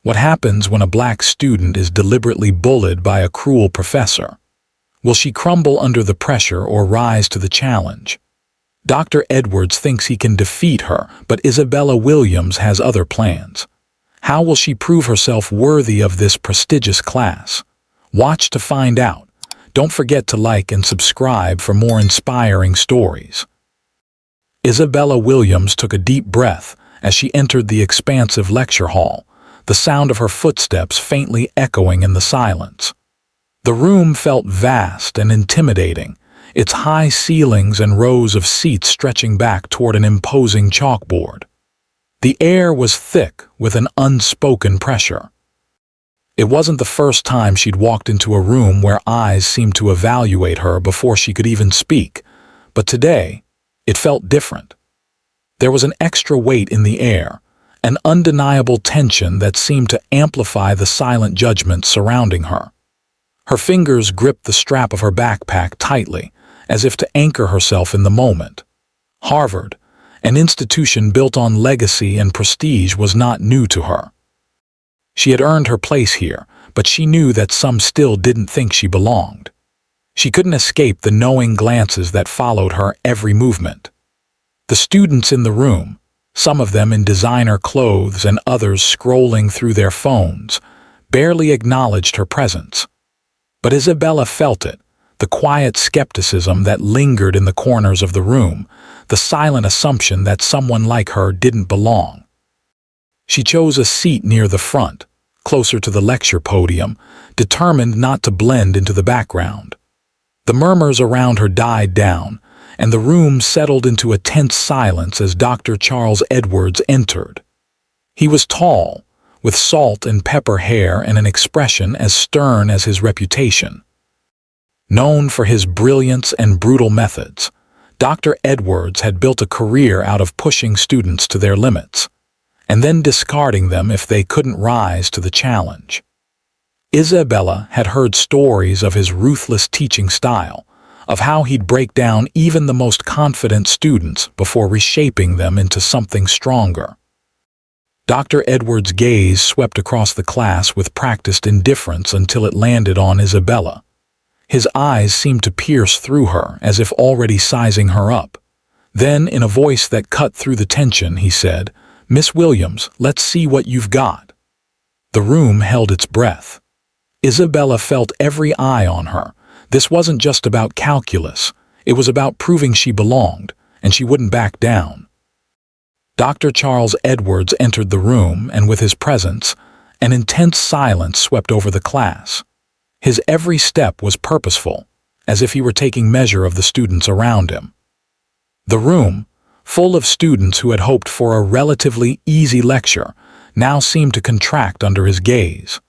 What happens when a black student is deliberately bullied by a cruel professor? Will she crumble under the pressure or rise to the challenge? Dr. Edwards thinks he can defeat her, but Isabella Williams has other plans. How will she prove herself worthy of this prestigious class? Watch to find out. Don't forget to like and subscribe for more inspiring stories. Isabella Williams took a deep breath as she entered the expansive lecture hall, the sound of her footsteps faintly echoing in the silence. The room felt vast and intimidating, its high ceilings and rows of seats stretching back toward an imposing chalkboard. The air was thick with an unspoken pressure. It wasn't the first time she'd walked into a room where eyes seemed to evaluate her before she could even speak, but today, it felt different. There was an extra weight in the air, an undeniable tension that seemed to amplify the silent judgment surrounding her. Her fingers gripped the strap of her backpack tightly, as if to anchor herself in the moment. Harvard, an institution built on legacy and prestige, was not new to her. She had earned her place here, but she knew that some still didn't think she belonged. She couldn't escape the knowing glances that followed her every movement. The students in the room, some of them in designer clothes and others scrolling through their phones, barely acknowledged her presence. But Isabella felt it, the quiet skepticism that lingered in the corners of the room, the silent assumption that someone like her didn't belong. She chose a seat near the front, closer to the lecture podium, determined not to blend into the background. The murmurs around her died down, and the room settled into a tense silence as Dr. Charles Edwards entered. He was tall, with salt and pepper hair and an expression as stern as his reputation. Known for his brilliance and brutal methods, Dr. Edwards had built a career out of pushing students to their limits, and then discarding them if they couldn't rise to the challenge. Isabella had heard stories of his ruthless teaching style, of how he'd break down even the most confident students before reshaping them into something stronger. Dr. Edwards' gaze swept across the class with practiced indifference until it landed on Isabella. His eyes seemed to pierce through her as if already sizing her up. Then, in a voice that cut through the tension, he said, "Miss Williams, let's see what you've got." The room held its breath. Isabella felt every eye on her. This wasn't just about calculus. It was about proving she belonged, and she wouldn't back down. Dr. Charles Edwards entered the room, and with his presence, an intense silence swept over the class. His every step was purposeful, as if he were taking measure of the students around him. The room, full of students who had hoped for a relatively easy lecture, now seemed to contract under his gaze.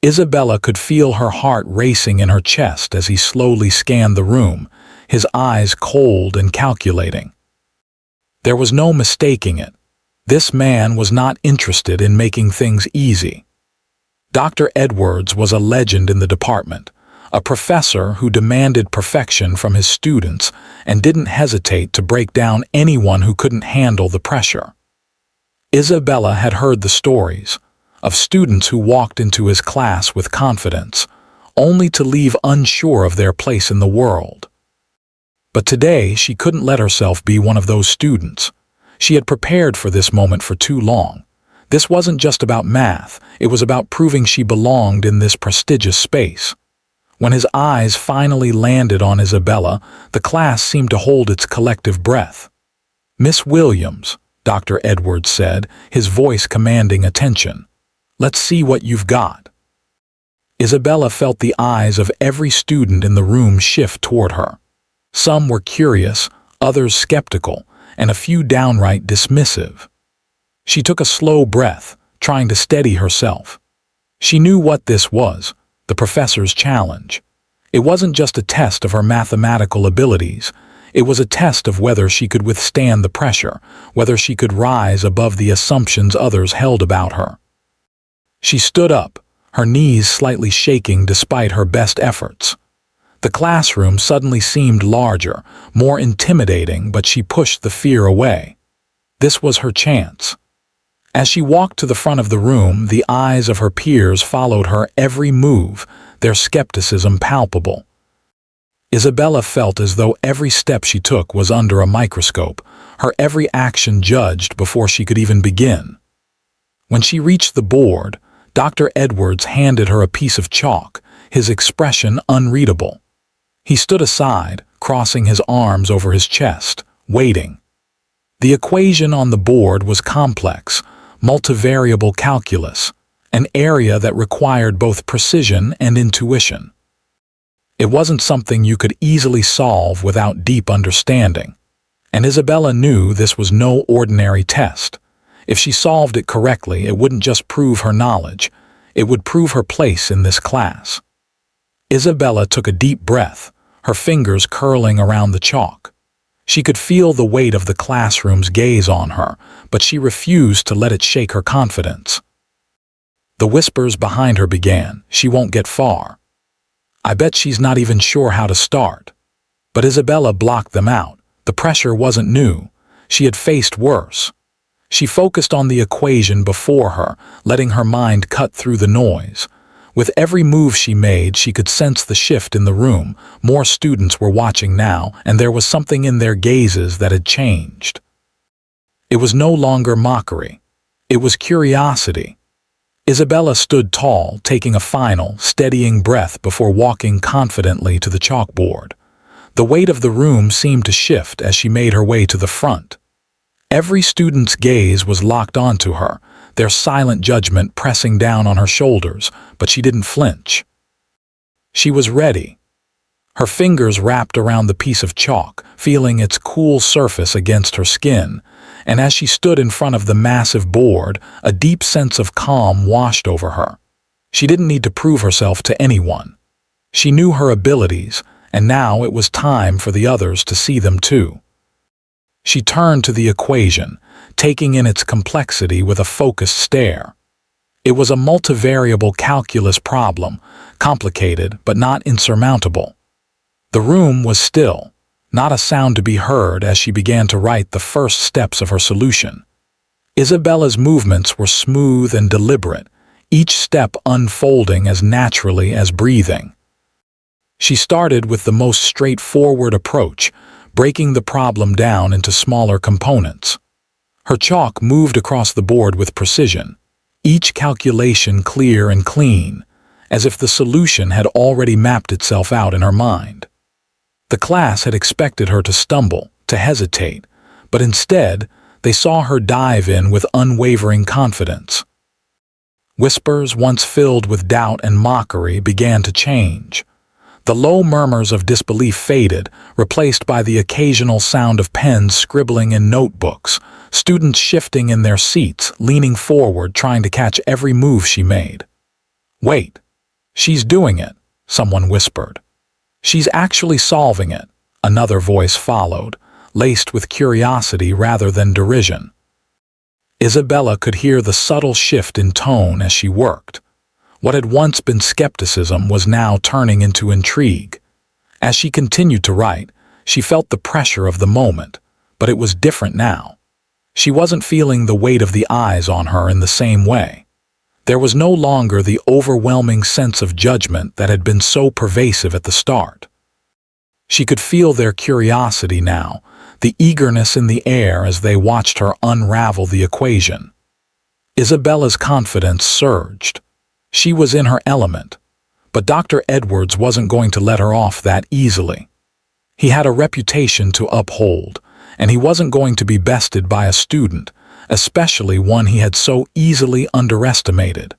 Isabella could feel her heart racing in her chest as he slowly scanned the room, his eyes cold and calculating. There was no mistaking it. This man was not interested in making things easy. Dr. Edwards was a legend in the department, a professor who demanded perfection from his students and didn't hesitate to break down anyone who couldn't handle the pressure. Isabella had heard the stories of students who walked into his class with confidence, only to leave unsure of their place in the world. But today she couldn't let herself be one of those students. She had prepared for this moment for too long. This wasn't just about math, it was about proving she belonged in this prestigious space. When his eyes finally landed on Isabella, the class seemed to hold its collective breath. "Miss Williams," Dr. Edwards said, his voice commanding attention, "let's see what you've got." Isabella felt the eyes of every student in the room shift toward her. Some were curious, others skeptical, and a few downright dismissive. She took a slow breath, trying to steady herself. She knew what this was, the professor's challenge. It wasn't just a test of her mathematical abilities. It was a test of whether she could withstand the pressure, whether she could rise above the assumptions others held about her. She stood up, her knees slightly shaking despite her best efforts. The classroom suddenly seemed larger, more intimidating, but she pushed the fear away. This was her chance. As she walked to the front of the room, the eyes of her peers followed her every move, their skepticism palpable. Isabella felt as though every step she took was under a microscope, her every action judged before she could even begin. When she reached the board, Dr. Edwards handed her a piece of chalk, his expression unreadable. He stood aside, crossing his arms over his chest, waiting. The equation on the board was complex, multivariable calculus, an area that required both precision and intuition. It wasn't something you could easily solve without deep understanding, and Isabella knew this was no ordinary test. If she solved it correctly, it wouldn't just prove her knowledge, it would prove her place in this class. Isabella took a deep breath, her fingers curling around the chalk. She could feel the weight of the classroom's gaze on her, but she refused to let it shake her confidence. The whispers behind her began, "She won't get far. I bet she's not even sure how to start." But Isabella blocked them out. The pressure wasn't new. She had faced worse. She focused on the equation before her, letting her mind cut through the noise. With every move she made, she could sense the shift in the room. More students were watching now, and there was something in their gazes that had changed. It was no longer mockery. It was curiosity. Isabella stood tall, taking a final, steadying breath before walking confidently to the chalkboard. The weight of the room seemed to shift as she made her way to the front. Every student's gaze was locked onto her, their silent judgment pressing down on her shoulders, but she didn't flinch. She was ready. Her fingers wrapped around the piece of chalk, feeling its cool surface against her skin, and as she stood in front of the massive board, a deep sense of calm washed over her. She didn't need to prove herself to anyone. She knew her abilities, and now it was time for the others to see them too. She turned to the equation, taking in its complexity with a focused stare. It was a multivariable calculus problem, complicated but not insurmountable. The room was still, not a sound to be heard as she began to write the first steps of her solution. Isabella's movements were smooth and deliberate, each step unfolding as naturally as breathing. She started with the most straightforward approach, breaking the problem down into smaller components. Her chalk moved across the board with precision, each calculation clear and clean, as if the solution had already mapped itself out in her mind. The class had expected her to stumble, to hesitate, but instead, they saw her dive in with unwavering confidence. Whispers, once filled with doubt and mockery, began to change. The low murmurs of disbelief faded, replaced by the occasional sound of pens scribbling in notebooks, students shifting in their seats, leaning forward, trying to catch every move she made. "Wait, she's doing it," someone whispered. "She's actually solving it," another voice followed, laced with curiosity rather than derision. Isabella could hear the subtle shift in tone as she worked. What had once been skepticism was now turning into intrigue. As she continued to write, she felt the pressure of the moment, but it was different now. She wasn't feeling the weight of the eyes on her in the same way. There was no longer the overwhelming sense of judgment that had been so pervasive at the start. She could feel their curiosity now, the eagerness in the air as they watched her unravel the equation. Isabella's confidence surged. She was in her element, but Dr. Edwards wasn't going to let her off that easily. He had a reputation to uphold, and he wasn't going to be bested by a student, especially one he had so easily underestimated.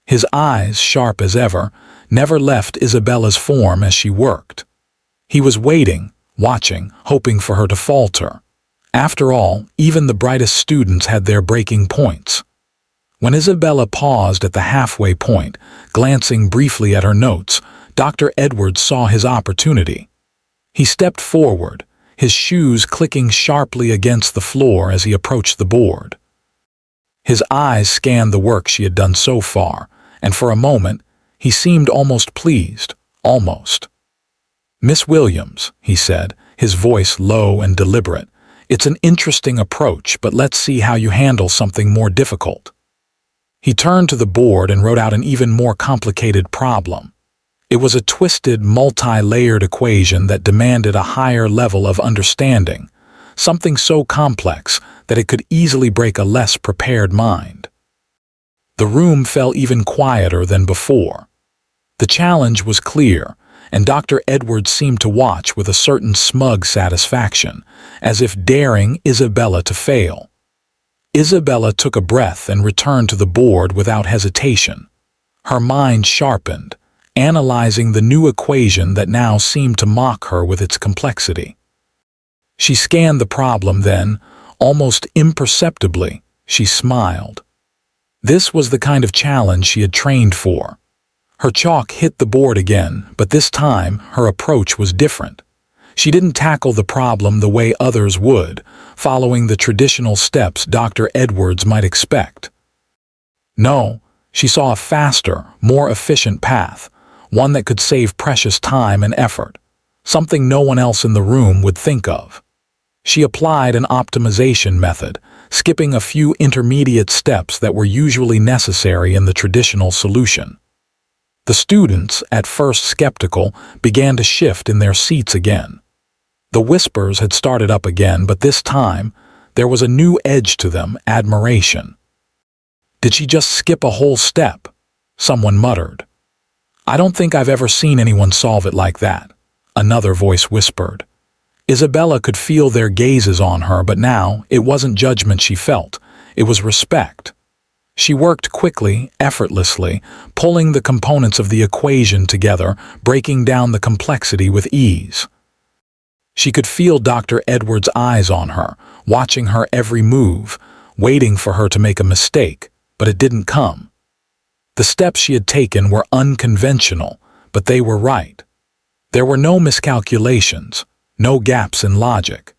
His eyes, sharp as ever, never left Isabella's form as she worked. He was waiting, watching, hoping for her to falter. After all, even the brightest students had their breaking points. When Isabella paused at the halfway point, glancing briefly at her notes, Dr. Edwards saw his opportunity. He stepped forward, his shoes clicking sharply against the floor as he approached the board. His eyes scanned the work she had done so far, and for a moment, he seemed almost pleased, almost. "Miss Williams," he said, his voice low and deliberate, It's an interesting approach, but let's see how you handle something more difficult. He turned to the board and wrote out an even more complicated problem. It was a twisted, multi-layered equation that demanded a higher level of understanding, something so complex that it could easily break a less prepared mind. The room fell even quieter than before. The challenge was clear, and Dr. Edwards seemed to watch with a certain smug satisfaction, as if daring Isabella to fail. Isabella took a breath and returned to the board without hesitation. Her mind sharpened, analyzing the new equation that now seemed to mock her with its complexity. She scanned the problem then, almost imperceptibly, she smiled. This was the kind of challenge she had trained for. Her chalk hit the board again, but this time her approach was different. She didn't tackle the problem the way others would, following the traditional steps Dr. Edwards might expect. No, she saw a faster, more efficient path, one that could save precious time and effort, something no one else in the room would think of. She applied an optimization method, skipping a few intermediate steps that were usually necessary in the traditional solution. The students, at first skeptical, began to shift in their seats again. The whispers had started up again, but this time, there was a new edge to them, admiration. "Did she just skip a whole step?" someone muttered. "I don't think I've ever seen anyone solve it like that," another voice whispered. Isabella could feel their gazes on her, but now it wasn't judgment she felt, it was respect. She worked quickly, effortlessly, pulling the components of the equation together, breaking down the complexity with ease. She could feel Dr. Edwards' eyes on her, watching her every move, waiting for her to make a mistake, but it didn't come. The steps she had taken were unconventional, but they were right. There were no miscalculations, no gaps in logic.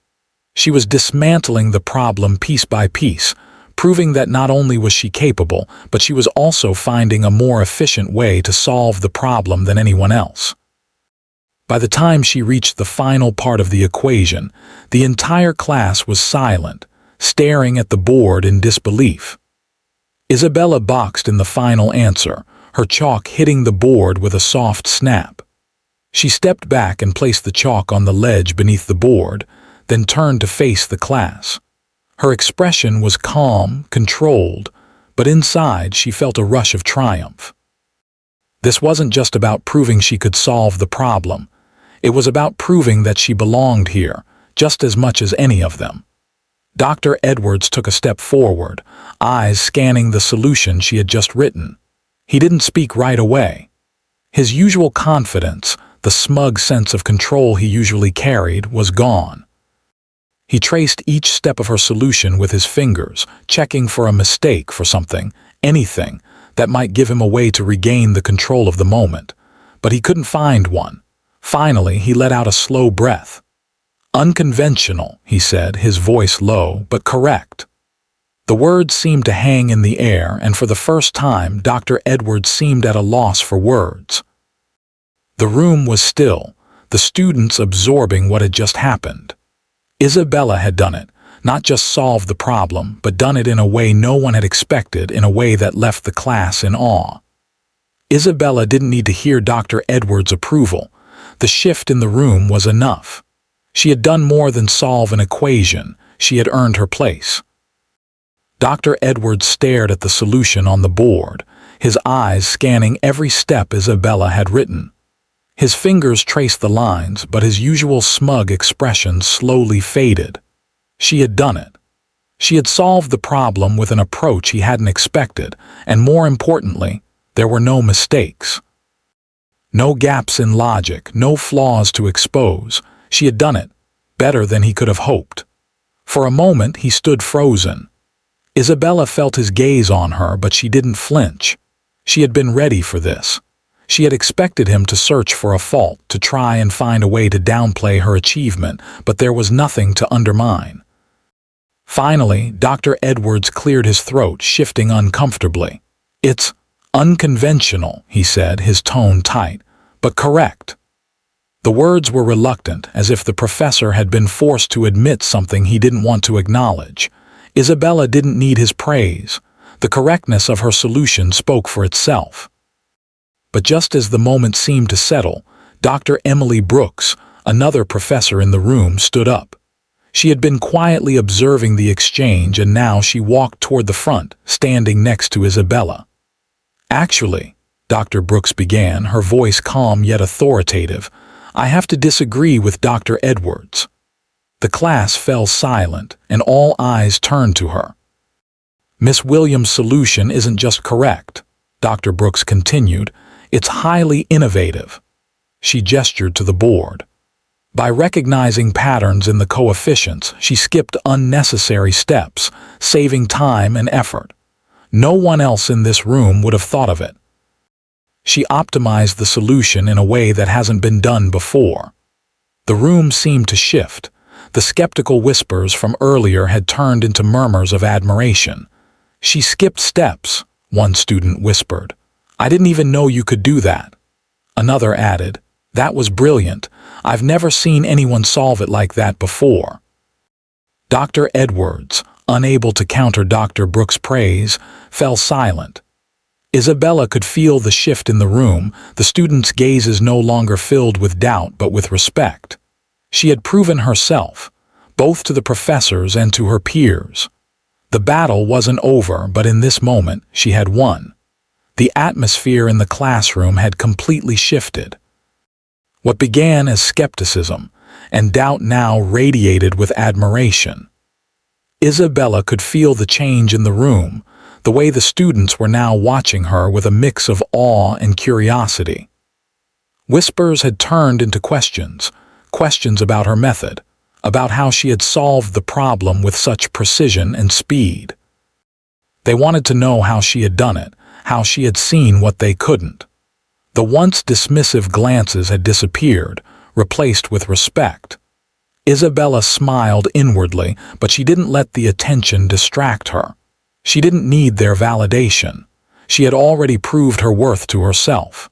She was dismantling the problem piece by piece, proving that not only was she capable, but she was also finding a more efficient way to solve the problem than anyone else. By the time she reached the final part of the equation, the entire class was silent, staring at the board in disbelief. Isabella boxed in the final answer, her chalk hitting the board with a soft snap. She stepped back and placed the chalk on the ledge beneath the board, then turned to face the class. Her expression was calm, controlled, but inside she felt a rush of triumph. This wasn't just about proving she could solve the problem. It was about proving that she belonged here, just as much as any of them. Dr. Edwards took a step forward, eyes scanning the solution she had just written. He didn't speak right away. His usual confidence, the smug sense of control he usually carried, was gone. He traced each step of her solution with his fingers, checking for a mistake, for something, anything, that might give him a way to regain the control of the moment. But he couldn't find one. Finally, he let out a slow breath. "Unconventional," he said, his voice low, but correct. The words seemed to hang in the air, and for the first time, Dr. Edwards seemed at a loss for words. The room was still, the students absorbing what had just happened. Isabella had done it, not just solved the problem, but done it in a way no one had expected, in a way that left the class in awe. Isabella didn't need to hear Dr. Edwards' approval. The shift in the room was enough. She had done more than solve an equation, she had earned her place. Dr. Edwards stared at the solution on the board, his eyes scanning every step Isabella had written. His fingers traced the lines, but his usual smug expression slowly faded. She had done it. She had solved the problem with an approach he hadn't expected, and more importantly, there were no mistakes. No gaps in logic, no flaws to expose. She had done it, better than he could have hoped. For a moment he stood frozen. Isabella felt his gaze on her, but she didn't flinch. She had been ready for this. She had expected him to search for a fault, to try and find a way to downplay her achievement, but there was nothing to undermine. Finally, Dr. Edwards cleared his throat, shifting uncomfortably. "It's unconventional," he said, his tone tight, "but correct." The words were reluctant, as if the professor had been forced to admit something he didn't want to acknowledge. Isabella didn't need his praise. The correctness of her solution spoke for itself. But just as the moment seemed to settle, Dr. Emily Brooks, another professor in the room, stood up. She had been quietly observing the exchange, and now she walked toward the front, standing next to Isabella. "Actually," Dr. Brooks began, her voice calm yet authoritative, "I have to disagree with Dr. Edwards." The class fell silent, and all eyes turned to her. "Miss Williams' solution isn't just correct," Dr. Brooks continued, "it's highly innovative." She gestured to the board. By recognizing patterns in the coefficients, she skipped unnecessary steps, saving time and effort. No one else in this room would have thought of it. She optimized the solution in a way that hasn't been done before. The room seemed to shift. The skeptical whispers from earlier had turned into murmurs of admiration. "She skipped steps," one student whispered. "I didn't even know you could do that." Another added, "That was brilliant. I've never seen anyone solve it like that before." Dr. Edwards, unable to counter Dr. Brooks' praise, fell silent. Isabella could feel the shift in the room, the students' gazes no longer filled with doubt but with respect. She had proven herself, both to the professors and to her peers. The battle wasn't over, but in this moment she had won. The atmosphere in the classroom had completely shifted. What began as skepticism and doubt now radiated with admiration. Isabella could feel the change in the room, the way the students were now watching her with a mix of awe and curiosity. Whispers had turned into questions, questions about her method, about how she had solved the problem with such precision and speed. They wanted to know how she had done it, how she had seen what they couldn't. The once dismissive glances had disappeared, replaced with respect. Isabella smiled inwardly, but she didn't let the attention distract her. She didn't need their validation. She had already proved her worth to herself.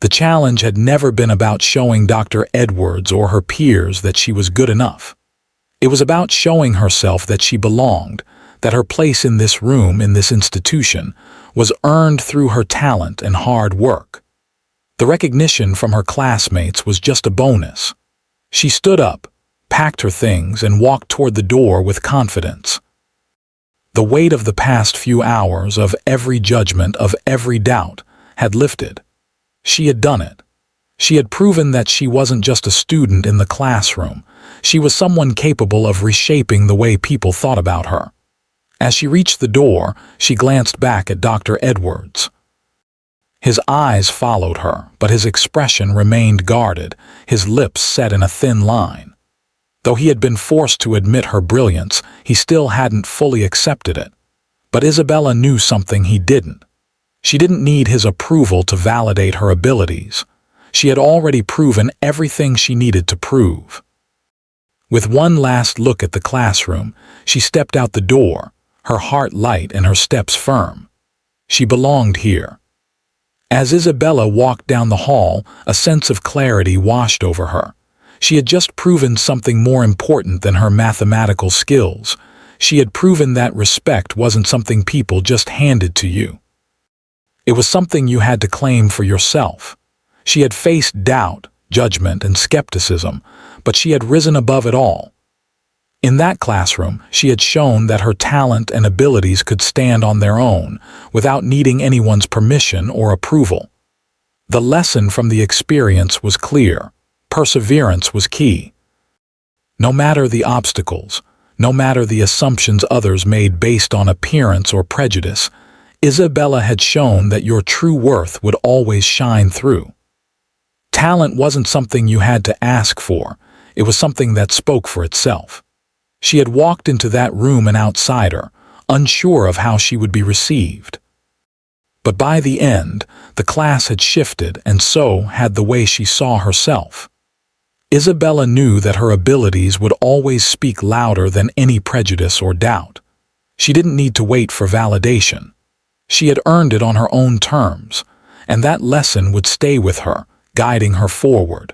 The challenge had never been about showing Dr. Edwards or her peers that she was good enough. It was about showing herself that she belonged, that her place in this room, in this institution, was earned through her talent and hard work. The recognition from her classmates was just a bonus. She stood up, packed her things, and walked toward the door with confidence. The weight of the past few hours, of every judgment, of every doubt, had lifted. She had done it. She had proven that she wasn't just a student in the classroom. She was someone capable of reshaping the way people thought about her. As she reached the door, she glanced back at Dr. Edwards. His eyes followed her, but his expression remained guarded, his lips set in a thin line. Though he had been forced to admit her brilliance, he still hadn't fully accepted it. But Isabella knew something he didn't. She didn't need his approval to validate her abilities. She had already proven everything she needed to prove. With one last look at the classroom, she stepped out the door, her heart light and her steps firm. She belonged here. As Isabella walked down the hall, a sense of clarity washed over her. She had just proven something more important than her mathematical skills. She had proven that respect wasn't something people just handed to you. It was something you had to claim for yourself. She had faced doubt, judgment, and skepticism, but she had risen above it all. In that classroom, she had shown that her talent and abilities could stand on their own, without needing anyone's permission or approval. The lesson from the experience was clear. Perseverance was key. No matter the obstacles, no matter the assumptions others made based on appearance or prejudice, Isabella had shown that your true worth would always shine through. Talent wasn't something you had to ask for, it was something that spoke for itself. She had walked into that room an outsider, unsure of how she would be received. But by the end, the class had shifted, and so had the way she saw herself. Isabella knew that her abilities would always speak louder than any prejudice or doubt. She didn't need to wait for validation. She had earned it on her own terms, and that lesson would stay with her, guiding her forward.